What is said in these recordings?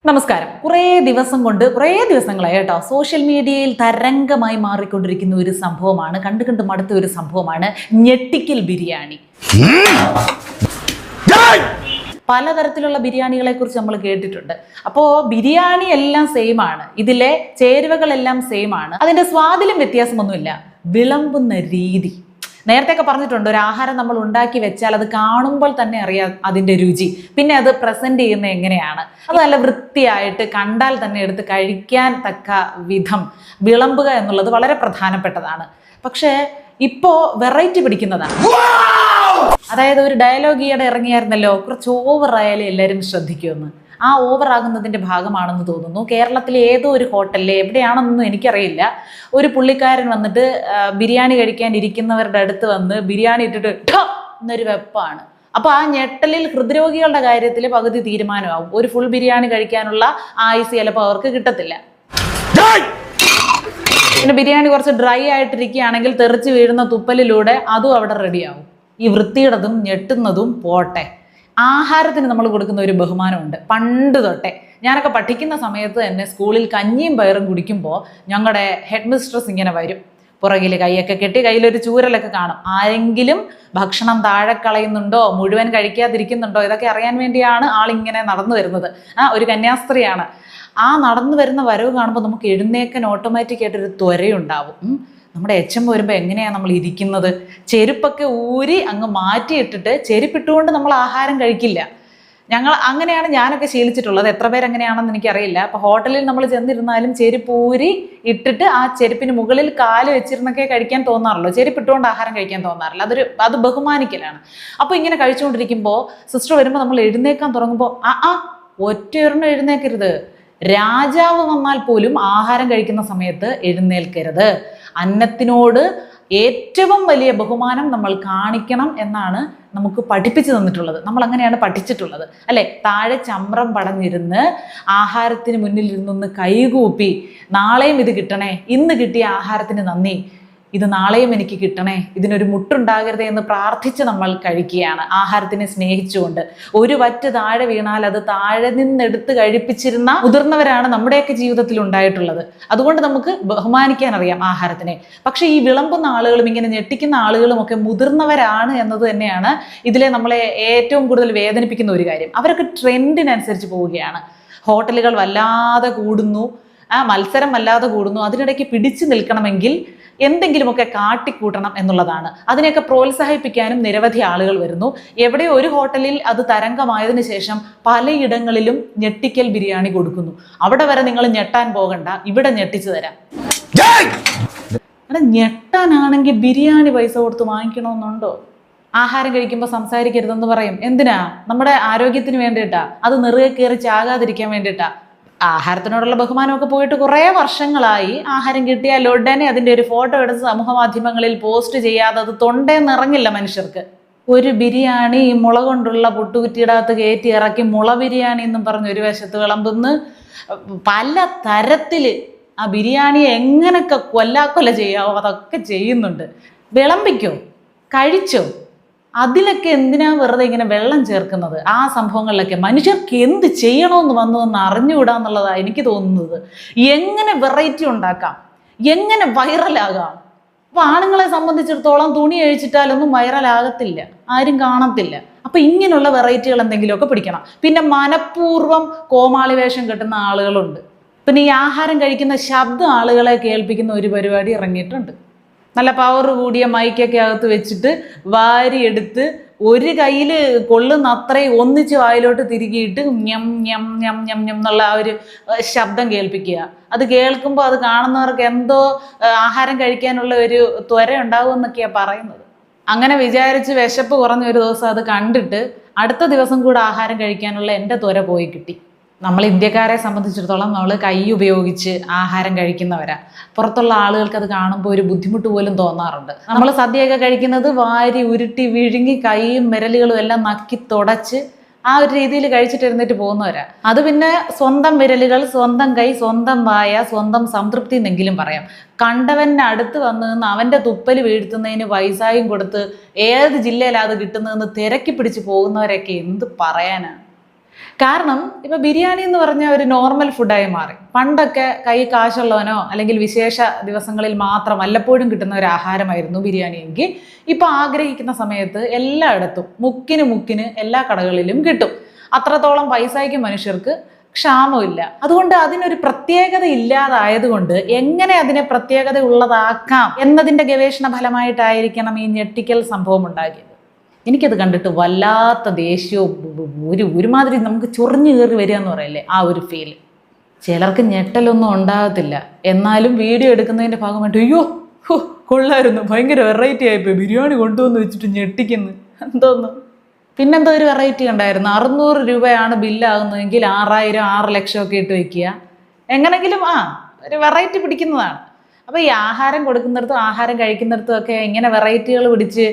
നമസ്കാരം. കുറേ ദിവസങ്ങളായി കേട്ടോ സോഷ്യൽ മീഡിയയിൽ തരംഗമായി മാറിക്കൊണ്ടിരിക്കുന്ന ഒരു സംഭവമാണ്, കണ്ടു മടുത്ത ഒരു സംഭവമാണ് ഞെട്ടിക്കൽ ബിരിയാണി. പലതരത്തിലുള്ള ബിരിയാണികളെ കുറിച്ച് നമ്മൾ കേട്ടിട്ടുണ്ട്. അപ്പോൾ ബിരിയാണി എല്ലാം സെയിം ആണ്, ഇതിലെ ചേരുവകളെല്ലാം സെയിം ആണ്, അതിൻ്റെ സ്വാദിലും വ്യത്യാസമൊന്നുമില്ല. വിളമ്പുന്ന രീതി നേരത്തെയൊക്കെ പറഞ്ഞിട്ടുണ്ട്, ഒരു ആഹാരം നമ്മൾ ഉണ്ടാക്കി വെച്ചാൽ അത് കാണുമ്പോൾ തന്നെ അറിയാം അതിൻ്റെ രുചി, പിന്നെ അത് പ്രസൻറ്റ് ചെയ്യുന്നത് എങ്ങനെയാണ്, അത് നല്ല വൃത്തിയായിട്ട് കണ്ടാൽ തന്നെ എടുത്ത് കഴിക്കാൻ തക്ക വിധം വിളമ്പുക എന്നുള്ളത് വളരെ പ്രധാനപ്പെട്ടതാണ്. പക്ഷേ ഇപ്പോൾ വെറൈറ്റി പിടിക്കുന്നതാണ്. അതായത് ഒരു ഡയലോഗ് ഈയിടെ ഇറങ്ങിയായിരുന്നല്ലോ, കുറച്ച് ഓവറായാലും എല്ലാവരും ശ്രദ്ധിക്കുമെന്ന്. ആ ഓവറാകുന്നതിൻ്റെ ഭാഗമാണെന്ന് തോന്നുന്നു. കേരളത്തിലെ ഏതോ ഒരു ഹോട്ടലിൽ, എവിടെയാണെന്നൊന്നും എനിക്കറിയില്ല, ഒരു പുള്ളിക്കാരൻ വന്നിട്ട് ബിരിയാണി കഴിക്കാൻ ഇരിക്കുന്നവരുടെ അടുത്ത് വന്ന് ബിരിയാണി ഇട്ടിട്ട് എന്നൊരു വെപ്പാണ്. അപ്പോൾ ആ ഞെട്ടലിൽ ഹൃദ്രോഗികളുടെ കാര്യത്തിൽ പകുതി തീരുമാനമാവും. ഒരു ഫുൾ ബിരിയാണി കഴിക്കാനുള്ള ആയുസ് ചിലപ്പോൾ അവർക്ക് കിട്ടത്തില്ല. പിന്നെ ബിരിയാണി കുറച്ച് ഡ്രൈ ആയിട്ടിരിക്കുകയാണെങ്കിൽ തെറിച്ച് വീഴുന്ന തുപ്പലിലൂടെ അതും അവിടെ റെഡിയാവും. ഈ വൃത്തിയുടേതും ഞെട്ടുന്നതും പോട്ടെ, ആഹാരത്തിന് നമ്മൾ കൊടുക്കുന്ന ഒരു ബഹുമാനമുണ്ട് പണ്ട് തൊട്ടേ. ഞാനൊക്കെ പഠിക്കുന്ന സമയത്ത് തന്നെ സ്കൂളിൽ കഞ്ഞിയും പയറും കുടിക്കുമ്പോൾ ഞങ്ങളുടെ ഹെഡ് മിസ്ട്രസ് ഇങ്ങനെ വരും, പുറകിൽ കൈയൊക്കെ കെട്ടി, കയ്യിലൊരു ചൂരലൊക്കെ കാണും. ആരെങ്കിലും ഭക്ഷണം താഴെ കളയുന്നുണ്ടോ, മുഴുവൻ കഴിക്കാതിരിക്കുന്നുണ്ടോ, ഇതൊക്കെ അറിയാൻ വേണ്ടിയാണ് ആളിങ്ങനെ നടന്നു വരുന്നത്. ഒരു കന്യാസ്ത്രീയാണ്. ആ നടന്നു വരുന്ന വരവ് കാണുമ്പോൾ നമുക്ക് എഴുന്നേക്കാൻ ഓട്ടോമാറ്റിക് ആയിട്ടൊരു ത്വരയുണ്ടാവും. നമ്മുടെ എച്ചം വരുമ്പോൾ എങ്ങനെയാണ് നമ്മൾ ഇരിക്കുന്നത്, ചെരുപ്പൊക്കെ ഊരി അങ്ങ് മാറ്റിയിട്ടിട്ട് ചെരുപ്പിട്ടുകൊണ്ട് നമ്മൾ ആഹാരം കഴിക്കില്ല. അങ്ങനെയാണ് ഞാനൊക്കെ ശീലിച്ചിട്ടുള്ളത്. എത്ര പേരെങ്ങനെയാണെന്ന് എനിക്കറിയില്ല. അപ്പോൾ ഹോട്ടലിൽ നമ്മൾ ചെന്നിരുന്നാലും ചെരുപ്പ് ഊരി ഇട്ടിട്ട് ആ ചെരുപ്പിന് മുകളിൽ കാല് വെച്ചിരുന്നൊക്കെ കഴിക്കാൻ തോന്നാറുള്ളൂ, ചെരുപ്പിട്ടുകൊണ്ട് ആഹാരം കഴിക്കാൻ തോന്നാറില്ല. അത് ബഹുമാനിക്കലാണ്. അപ്പോൾ ഇങ്ങനെ കഴിച്ചുകൊണ്ടിരിക്കുമ്പോൾ സിസ്റ്റർ വരുമ്പോൾ നമ്മൾ എഴുന്നേക്കാൻ തുടങ്ങുമ്പോൾ ഒറ്റയൊരെണ്ണം എഴുന്നേക്കരുത്. രാജാവ് വന്നാൽ പോലും ആഹാരം കഴിക്കുന്ന സമയത്ത് എഴുന്നേൽക്കരുത്. അന്നത്തിനോട് ഏറ്റവും വലിയ ബഹുമാനം നമ്മൾ കാണിക്കണം എന്നാണ് നമുക്ക് പഠിപ്പിച്ചു തന്നിട്ടുള്ളത്. നമ്മൾ അങ്ങനെയാണ് പഠിച്ചിട്ടുള്ളത്, അല്ലെ? താഴെ ചമ്രം പടഞ്ഞിരുന്ന് ആഹാരത്തിന് മുന്നിൽ ഇരുന്നൊന്ന് കൈകൂപ്പി, നാളെയും ഇത് കിട്ടണേ, ഇന്ന് കിട്ടിയ ആഹാരത്തിന് നന്ദി, ഇത് നാളെയും എനിക്ക് കിട്ടണേ, ഇതിനൊരു മുട്ടുണ്ടാകരുതേ എന്ന് പ്രാർത്ഥിച്ച് നമ്മൾ കഴിക്കുകയാണ്, ആഹാരത്തിനെ സ്നേഹിച്ചുകൊണ്ട്. ഒരു വറ്റ് താഴെ വീണാൽ അത് താഴെ നിന്നെടുത്ത് കഴിപ്പിച്ചിരുന്ന മുതിർന്നവരാണ് നമ്മുടെയൊക്കെ ജീവിതത്തിൽ ഉണ്ടായിട്ടുള്ളത്. അതുകൊണ്ട് നമുക്ക് ബഹുമാനിക്കാൻ അറിയാം ആഹാരത്തിനെ. പക്ഷെ ഈ വിളമ്പുന്ന ആളുകളും ഇങ്ങനെ ഞെട്ടിക്കുന്ന ആളുകളും ഒക്കെ മുതിർന്നവരാണ് എന്നത് തന്നെയാണ് ഇതിലെ നമ്മളെ ഏറ്റവും കൂടുതൽ വേദനിപ്പിക്കുന്ന ഒരു കാര്യം. അവരൊക്കെ ട്രെൻഡിനനുസരിച്ച് പോവുകയാണ്. ഹോട്ടലുകൾ വല്ലാതെ കൂടുന്നു, മത്സരം വല്ലാതെ കൂടുന്നു. അതിനിടയ്ക്ക് പിടിച്ചു നിൽക്കണമെങ്കിൽ എന്തെങ്കിലുമൊക്കെ കാട്ടിക്കൂട്ടണം എന്നുള്ളതാണ്. അതിനെയൊക്കെ പ്രോത്സാഹിപ്പിക്കാനും നിരവധി ആളുകൾ വരുന്നു. എവിടെയോ ഒരു ഹോട്ടലിൽ അത് തരംഗമായതിനു ശേഷം പലയിടങ്ങളിലും ഞെട്ടിക്കൽ ബിരിയാണി കൊടുക്കുന്നു. അവിടെ വരെ നിങ്ങൾ ഞെട്ടാൻ പോകണ്ട, ഇവിടെ ഞെട്ടിച്ചു തരാം. ഞെട്ടാനാണെങ്കിൽ ബിരിയാണി പൈസ കൊടുത്ത് വാങ്ങിക്കണമെന്നുണ്ടോ? ആഹാരം കഴിക്കുമ്പോൾ സംസാരിക്കരുതെന്ന് പറയും. എന്തിനാ? നമ്മുടെ ആരോഗ്യത്തിന് വേണ്ടിയിട്ടാ, അത് നിറുകെ കയറി ചാകാതിരിക്കാൻ വേണ്ടിയിട്ടാ. ആഹാരത്തിനോടുള്ള ബഹുമാനമൊക്കെ പോയിട്ട് കുറേ വർഷങ്ങളായി. ആഹാരം കിട്ടിയാൽ ഉടനെ അതിൻ്റെ ഒരു ഫോട്ടോ എടുത്ത് സമൂഹ മാധ്യമങ്ങളിൽ പോസ്റ്റ് ചെയ്യാതെ അത് തൊണ്ടേ നിറങ്ങില്ല മനുഷ്യർക്ക്. ഒരു ബിരിയാണി മുള കൊണ്ടുള്ള പുട്ടുകുറ്റിയിടകത്ത് കയറ്റി ഇറക്കി മുള ബിരിയാണി എന്നും പറഞ്ഞ് ഒരു വശത്ത് വിളമ്പുന്ന്, പല തരത്തിൽ ആ ബിരിയാണിയെ എങ്ങനെയൊക്കെ കൊല്ലാക്കൊല ചെയ്യാവോ അതൊക്കെ ചെയ്യുന്നുണ്ട്. വിളമ്പിക്കോ, കഴിച്ചോ, അതിലൊക്കെ എന്തിനാ വെറുതെ ഇങ്ങനെ വെള്ളം ചേർക്കുന്നത്? ആ സംഭവങ്ങളിലൊക്കെ മനുഷ്യർക്ക് എന്ത് ചെയ്യണമെന്ന് വന്നു അറിഞ്ഞുകൂടാന്നുള്ളതാണ് എനിക്ക് തോന്നുന്നത്. എങ്ങനെ വെറൈറ്റി ഉണ്ടാക്കാം, എങ്ങനെ വൈറലാകാം. അപ്പോൾ ആണുങ്ങളെ സംബന്ധിച്ചിടത്തോളം തുണി അഴിച്ചിട്ടാലൊന്നും വൈറലാകത്തില്ല, ആരും കാണത്തില്ല. അപ്പോൾ ഇങ്ങനെയുള്ള വെറൈറ്റികൾ എന്തെങ്കിലുമൊക്കെ പിടിക്കണം. പിന്നെ മനഃപൂർവ്വം കോമാളി വേഷം കെട്ടുന്ന ആളുകളുണ്ട്. പിന്നെ ഈ ആഹാരം കഴിക്കുന്ന ശബ്ദം ആളുകളെ കേൾപ്പിക്കുന്ന ഒരു പരിപാടി ഇറങ്ങിയിട്ടുണ്ട്. നല്ല പവർ കൂടിയ മൈക്കൊക്കെ അകത്ത് വെച്ചിട്ട് വാരിയെടുത്ത് ഒരു കയ്യിൽ കൊള്ളുന്ന അത്രയും ഒന്നിച്ച് വായിലോട്ട് തിരികിയിട്ട് ഞം ഞം ഞം ഞം ഞം എന്നുള്ള ആ ഒരു ശബ്ദം കേൾപ്പിക്കുക. അത് കേൾക്കുമ്പോൾ അത് കാണുന്നവർക്ക് എന്തോ ആഹാരം കഴിക്കാനുള്ള ഒരു ത്വര ഉണ്ടാകുമെന്നൊക്കെയാണ് പറയുന്നത്. അങ്ങനെ വിചാരിച്ച് വിശപ്പ് കുറഞ്ഞ ഒരു ദിവസം അത് കണ്ടിട്ട് അടുത്ത ദിവസം കൂടെ ആഹാരം കഴിക്കാനുള്ള എൻ്റെ ത്വര പോയി കിട്ടി. നമ്മൾ ഇന്ത്യക്കാരെ സംബന്ധിച്ചിടത്തോളം നമ്മൾ കൈ ഉപയോഗിച്ച് ആഹാരം കഴിക്കുന്നവരാ. പുറത്തുള്ള ആളുകൾക്ക് അത് കാണുമ്പോൾ ഒരു ബുദ്ധിമുട്ട് പോലും തോന്നാറുണ്ട്. നമ്മൾ സദ്യയൊക്കെ കഴിക്കുന്നത് വാരി ഉരുട്ടി വിഴുങ്ങി കൈയും വിരലുകളും എല്ലാം നക്കി തുടച്ച് ആ ഒരു രീതിയിൽ കഴിച്ചിട്ട് എഴുന്നേറ്റ് പോകുന്നവരാ. അത് പിന്നെ സ്വന്തം വിരലുകൾ, സ്വന്തം കൈ, സ്വന്തം വായ, സ്വന്തം സംതൃപ്തി എന്നെങ്കിലും പറയാം. കണ്ടവൻ്റെ അടുത്ത് വന്ന് നിന്ന് അവൻ്റെ തുപ്പൽ വീഴ്ത്തുന്നതിന് പൈസയും കൊടുത്ത് ഏത് ജില്ലയിലാണ് അത് കിട്ടുന്നതെന്ന് തിരക്കി പിടിച്ച് പോകുന്നവരൊക്കെ എന്ത് പറയാനാണ്. കാരണം ഇപ്പൊ ബിരിയാണി എന്ന് പറഞ്ഞ ഒരു നോർമൽ ഫുഡായി മാറി. പണ്ടൊക്കെ കൈ കാശുള്ളവനോ അല്ലെങ്കിൽ വിശേഷ ദിവസങ്ങളിൽ മാത്രം വല്ലപ്പോഴും കിട്ടുന്ന ഒരു ആഹാരമായിരുന്നു ബിരിയാണി എങ്കിൽ ഇപ്പൊ ആഗ്രഹിക്കുന്ന സമയത്ത് എല്ലായിടത്തും മുക്കിന് എല്ലാ കടകളിലും കിട്ടും. അത്രത്തോളം പൈസയ്ക്ക് മനുഷ്യർക്ക് ക്ഷാമമില്ല. അതുകൊണ്ട് അതിനൊരു പ്രത്യേകത ഇല്ലാതായതുകൊണ്ട് എങ്ങനെ അതിനെ പ്രത്യേകത ഉള്ളതാക്കാം എന്നതിന്റെ ഗവേഷണ ഫലമായിട്ടായിരിക്കണം ഈ ഞെട്ടിക്കൽ സംഭവം ഉണ്ടാക്കിയത്. എനിക്കത് കണ്ടിട്ട് വല്ലാത്ത ദേഷ്യവും ഒരുമാതിരി നമുക്ക് ചൊറിഞ്ഞു കയറി വരിക എന്ന് പറയല്ലേ, ആ ഒരു ഫീൽ. ചിലർക്ക് ഞെട്ടലൊന്നും ഉണ്ടാകത്തില്ല, എന്നാലും വീഡിയോ എടുക്കുന്നതിൻ്റെ ഭാഗമായിട്ട് അയ്യോ കൊള്ളായിരുന്നു, ഭയങ്കര വെറൈറ്റി ആയിപ്പോയി, ബിരിയാണി കൊണ്ടുവന്ന് വെച്ചിട്ട് ഞെട്ടിക്കുന്നു എന്തോന്നു. പിന്നെന്തോ ഒരു വെറൈറ്റി ഉണ്ടായിരുന്നു, 600 രൂപയാണ് ബില്ലാകുന്നതെങ്കിൽ 6000 6 ലക്ഷം ഒക്കെ ഇട്ട് വെക്കുക, എങ്ങനെങ്കിലും ഒരു വെറൈറ്റി പിടിക്കുന്നതാണ്. അപ്പോൾ ഈ ആഹാരം കൊടുക്കുന്നിടത്തും ആഹാരം കഴിക്കുന്നിടത്തും ഒക്കെ ഇങ്ങനെ വെറൈറ്റികൾ പിടിച്ച്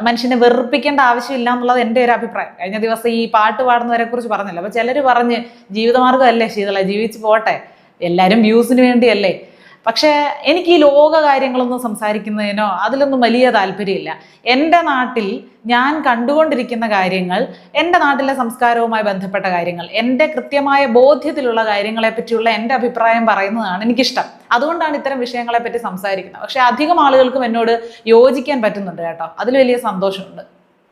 മനുഷ്യനെ വെറുപ്പിക്കേണ്ട ആവശ്യമില്ല എന്നുള്ളത് എൻ്റെ ഒരു അഭിപ്രായം. കഴിഞ്ഞ ദിവസം ഈ പാട്ട് പാടുന്നവരെ കുറിച്ച് പറഞ്ഞല്ലോ, അപ്പോൾ ചിലർ പറഞ്ഞ് ജീവിതമാർഗ്ഗമല്ലേ ശീതള, ജീവിച്ച് പോട്ടെ, എല്ലാവരും വ്യൂസിന് വേണ്ടിയല്ലേ. പക്ഷേ എനിക്ക് ഈ ലോക കാര്യങ്ങളൊന്നും സംസാരിക്കുന്നതിനോ അതിലൊന്നും വലിയ താല്പര്യമില്ല. എൻ്റെ നാട്ടിൽ ഞാൻ കണ്ടുകൊണ്ടിരിക്കുന്ന കാര്യങ്ങൾ, എൻ്റെ നാട്ടിലെ സംസ്കാരവുമായി ബന്ധപ്പെട്ട കാര്യങ്ങൾ, എൻ്റെ കൃത്യമായ ബോധ്യത്തിലുള്ള കാര്യങ്ങളെ പറ്റിയുള്ള എൻ്റെ അഭിപ്രായം പറയുന്നതാണ് എനിക്കിഷ്ടം. അതുകൊണ്ടാണ് ഇത്തരം വിഷയങ്ങളെ പറ്റി സംസാരിക്കുന്നത്. പക്ഷെ അധികം ആളുകൾക്കും എന്നോട് യോജിക്കാൻ പറ്റുന്നുണ്ട് കേട്ടോ, അതിൽ വലിയ സന്തോഷമുണ്ട്.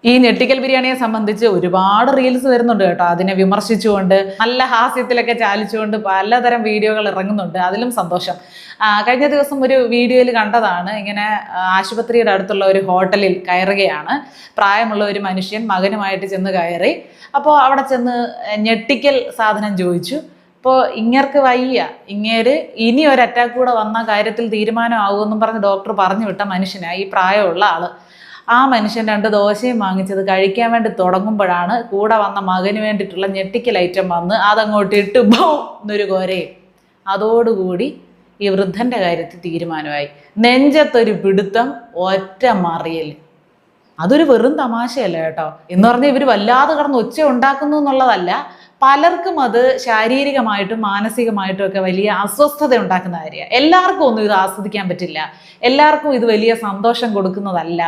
ഈ ഞെട്ടിക്കൽ ബിരിയാണിയെ സംബന്ധിച്ച് ഒരുപാട് റീൽസ് വരുന്നുണ്ട് കേട്ടോ, അതിനെ വിമർശിച്ചുകൊണ്ട് നല്ല ഹാസ്യത്തിലൊക്കെ ചാലിച്ചുകൊണ്ട് പലതരം വീഡിയോകൾ ഇറങ്ങുന്നുണ്ട്, അതിലും സന്തോഷം. കഴിഞ്ഞ ദിവസം ഒരു വീഡിയോയിൽ കണ്ടതാണ്, ഇങ്ങനെ ആശുപത്രിയുടെ അടുത്തുള്ള ഒരു ഹോട്ടലിൽ കയറുകയാണ് പ്രായമുള്ള ഒരു മനുഷ്യൻ, മകനുമായിട്ട് ചെന്ന് കയറി. അപ്പോൾ അവിടെ ചെന്ന് ഞെട്ടിക്കൽ സാധനം ചോദിച്ചു. അപ്പോൾ ഇങ്ങേർക്ക് വയ്യ, ഇങ്ങേര് ഇനി ഒരു അറ്റാക്ക് കൂടെ വന്ന കാര്യത്തിൽ തീരുമാനമാകുമെന്നും പറഞ്ഞ് ഡോക്ടർ പറഞ്ഞു വിട്ട മനുഷ്യനാണ് ഈ പ്രായമുള്ള ആള്. ആ മനുഷ്യൻ 2 ദോശയും വാങ്ങിച്ചത് കഴിക്കാൻ വേണ്ടി തുടങ്ങുമ്പോഴാണ് കൂടെ വന്ന മകന് വേണ്ടിയിട്ടുള്ള ഞെട്ടിക്കൽ ഐറ്റം വന്ന് അതങ്ങോട്ട് ഇട്ട് ബൗ എന്നൊരു കോരയും. അതോടുകൂടി ഈ വൃദ്ധൻ്റെ കാര്യത്തിൽ തീരുമാനമായി. നെഞ്ചത്തൊരു പിടുത്തം, ഒറ്റ മറിയൽ. അതൊരു വെറും തമാശയല്ല കേട്ടോ. എന്ന് പറഞ്ഞാൽ ഇവർ വല്ലാതെ കടന്ന് ഒച്ച ഉണ്ടാക്കുന്നു എന്നുള്ളതല്ല, പലർക്കും അത് ശാരീരികമായിട്ടും മാനസികമായിട്ടും ഒക്കെ വലിയ അസ്വസ്ഥത ഉണ്ടാക്കുന്ന കാര്യമാണ്. എല്ലാവർക്കും ഒന്നും ഇത് ആസ്വദിക്കാൻ പറ്റില്ല, എല്ലാവർക്കും ഇത് വലിയ സന്തോഷം കൊടുക്കുന്നതല്ല,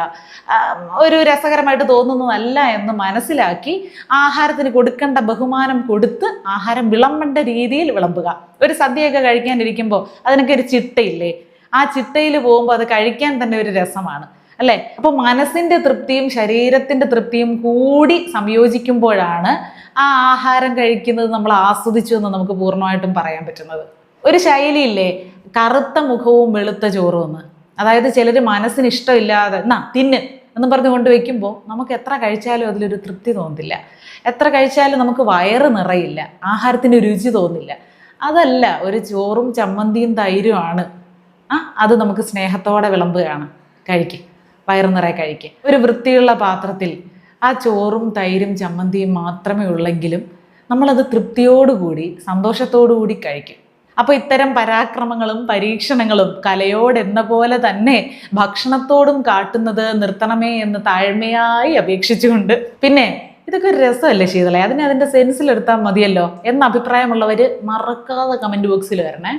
ഒരു രസകരമായിട്ട് തോന്നുന്നതല്ല എന്ന് മനസ്സിലാക്കി ആഹാരത്തിന് കൊടുക്കേണ്ട ബഹുമാനം കൊടുത്ത് ആഹാരം വിളമ്പേണ്ട രീതിയിൽ വിളമ്പുക. ഒരു സദ്യയൊക്കെ കഴിക്കാനിരിക്കുമ്പോൾ അതിനൊക്കെ ഒരു ചിട്ടയില്ലേ, ആ ചിട്ടയിൽ പോകുമ്പോൾ അത് കഴിക്കാൻ തന്നെ ഒരു രസമാണ് അല്ലേ. അപ്പോൾ മനസ്സിൻ്റെ തൃപ്തിയും ശരീരത്തിൻ്റെ തൃപ്തിയും കൂടി സംയോജിക്കുമ്പോഴാണ് ആ ആഹാരം കഴിക്കുന്നത് നമ്മൾ ആസ്വദിച്ചു എന്ന് നമുക്ക് പൂർണ്ണമായിട്ടും പറയാൻ പറ്റുന്നത്. ഒരു ശൈലിയില്ലേ, കറുത്ത മുഖവും വെളുത്ത ചോറും എന്ന്. അതായത് ചിലർ മനസ്സിന് ഇഷ്ടമില്ലാതെ തിന്ന് എന്നും പറഞ്ഞ് കൊണ്ട് വയ്ക്കുമ്പോൾ നമുക്ക് എത്ര കഴിച്ചാലും അതിലൊരു തൃപ്തി തോന്നില്ല, എത്ര കഴിച്ചാലും നമുക്ക് വയറ് നിറയില്ല, ആഹാരത്തിന് രുചി തോന്നില്ല. അതല്ല, ഒരു ചോറും ചമ്മന്തിയും തൈരുമാണ്, അത് നമുക്ക് സ്നേഹത്തോടെ വിളമ്പുകയാണ്, കഴിക്കുക, വയറ് നിറയെ കഴിക്കുക. ഒരു വൃത്തിയുള്ള പാത്രത്തിൽ ആ ചോറും തൈരും ചമ്മന്തിയും മാത്രമേ ഉള്ളെങ്കിലും നമ്മളത് തൃപ്തിയോടുകൂടി സന്തോഷത്തോടുകൂടി കഴിക്കും. അപ്പോൾ ഇത്തരം പരാക്രമങ്ങളും പരീക്ഷണങ്ങളും കലയോടെന്ന പോലെ തന്നെ ഭക്ഷണത്തോടും കാട്ടുന്നത് നിർത്തണമേ എന്ന് താഴ്മയായി അപേക്ഷിച്ചുകൊണ്ട്, പിന്നെ ഇതൊക്കെ ഒരു രസമല്ലേ ശീതളെ, അതിൻ്റെ സെൻസിലെടുത്താൽ മതിയല്ലോ എന്ന അഭിപ്രായമുള്ളവർ മറക്കാതെ കമൻറ്റ് ബോക്സിൽ വരണേ.